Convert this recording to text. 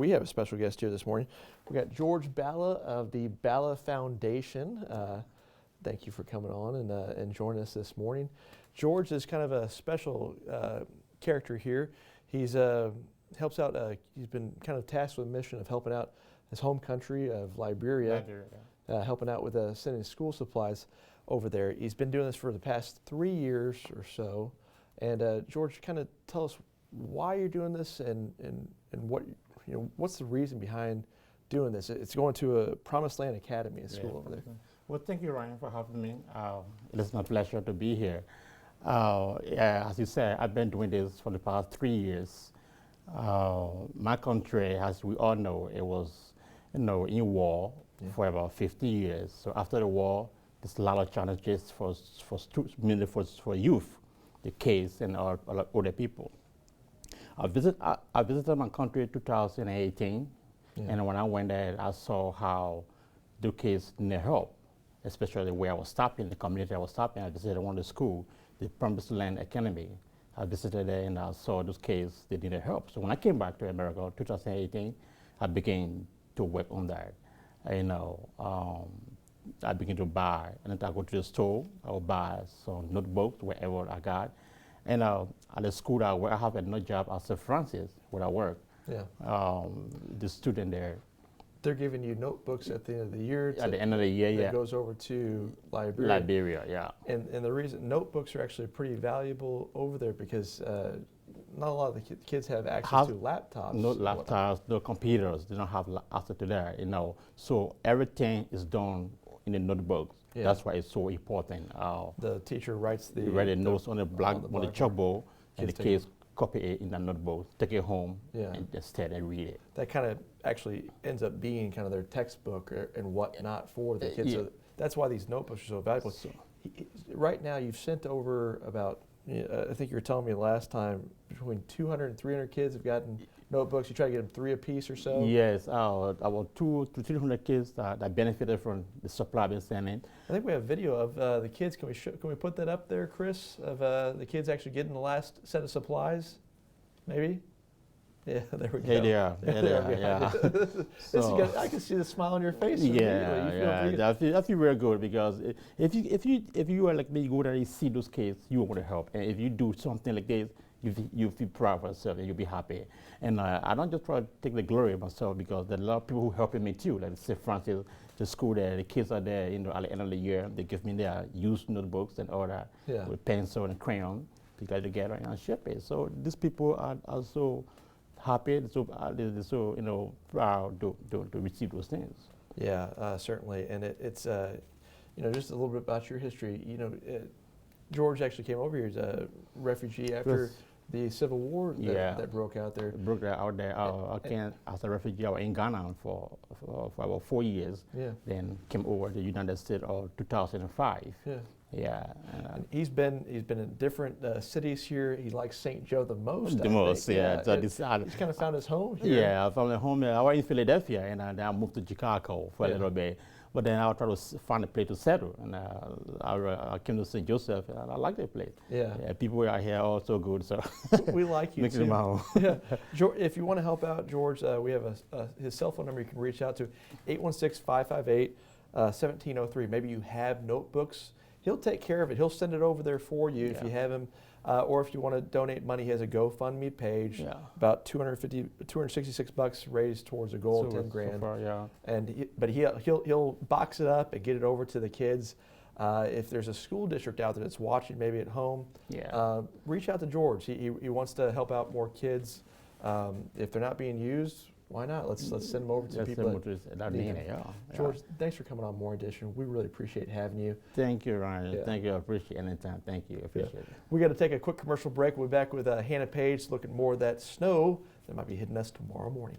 We have a special guest here this morning. We got George Ballah of the Ballah Foundation. Thank you for coming on and joining us this morning. George is kind of a special character here. He's helps out. He's been kind of tasked with the mission of helping out his home country of Liberia, helping out with sending school supplies over there. He's been doing this for the past 3 years or so. And George, kind of tell us why you're doing this and what, what's the reason behind doing this? It's going to a Promised Land Academy school over there. Well, thank you, Ryan, for having me. It is my pleasure to be here. As you said, I've been doing this for the past 3 years. My country, as we all know, it was, in war for about 50 years. So after the war, there's a lot of challenges for students, mainly for youth, the kids and other people. I visited my country in 2018, and when I went there, I saw how the kids need help, especially where I was stopping, the community I was stopping. I visited one of the schools, the Promised Land Academy. I visited there and I saw those kids, they needed help. So when I came back to America in 2018, I began to work on that. I began to buy, and then I go to the store, I would buy some notebooks, wherever I got. And at the school I work, I have another job at St. Francis where I work. Yeah. The student there. They're giving you notebooks at the end of the year. At the end of the year, that goes over to Liberia. Liberia, yeah. And the reason notebooks are actually pretty valuable over there because not a lot of the kids have access to laptops. No laptops, no computers. They don't have access to that, So everything is done in the notebooks. Yeah. That's why it's so important. The teacher writes the notes on the chalkboard, and the kids copy it in the notebook, take it home, and instead and read it. That kind of actually ends up being kind of their textbook and whatnot for the kids. So that's why these notebooks are so valuable. Right now, you've sent over about, I think you were telling me last time, between 200 and 300 kids have gotten notebooks. You try to get them 3 apiece or so? Yes, about 200 to 300 kids that benefited from the supply I've been sending. I think we have video of the kids. Can we put that up there, Chris, of the kids actually getting the last set of supplies? Maybe? Yeah, there we go. Hey, they are. Yeah. So, I can see the smile on your face. I feel very good because if you are like me, you go there and see those kids, you want to help. And if you do something like this, you feel proud of yourself and you'll be happy. And I don't just try to take the glory of myself because there are a lot of people who helping me too. Like St. Francis, the school there, the kids are there, at the end of the year, they give me their used notebooks and all that with pencil and crayon to get together and ship it. So these people are so happy, they're so proud to receive those things. Yeah, certainly. And it's just a little bit about your history. George actually came over here as a refugee after the Civil War that broke out there. It broke out there. I came as a refugee. I was in Ghana for about 4 years. Yeah. Then came over to the United States in 2005. Yeah. Yeah. And he's been in different cities here. He likes St. Joe the most. The most, yeah. So he's kind of found his home here. Yeah, I found a home. I was in Philadelphia, and then I moved to Chicago for a little bit. But then I tried to find a place to settle, and I came to St. Joseph, and I like that place. Yeah. People out here are so good, so we like you too. My home. Yeah. George, if you want to help out George, we have his cell phone number you can reach out to, 816-558-1703. Maybe you have notebooks. He'll take care of it. He'll send it over there for you if you have him. Or if you want to donate money, he has a GoFundMe page. Yeah. About $266 raised towards a goal of 10 grand. So far, And he'll box it up and get it over to the kids. If there's a school district out there that's watching, maybe at home, reach out to George. He wants to help out more kids. If they're not being used, why not? Let's send them over to people. George, thanks for coming on More Edition. We really appreciate having you. Thank you, Ryan. Yeah. Thank you. I appreciate it anytime. Thank you. I appreciate it. We got to take a quick commercial break. We'll be back with Hannah Page looking more at that snow that might be hitting us tomorrow morning.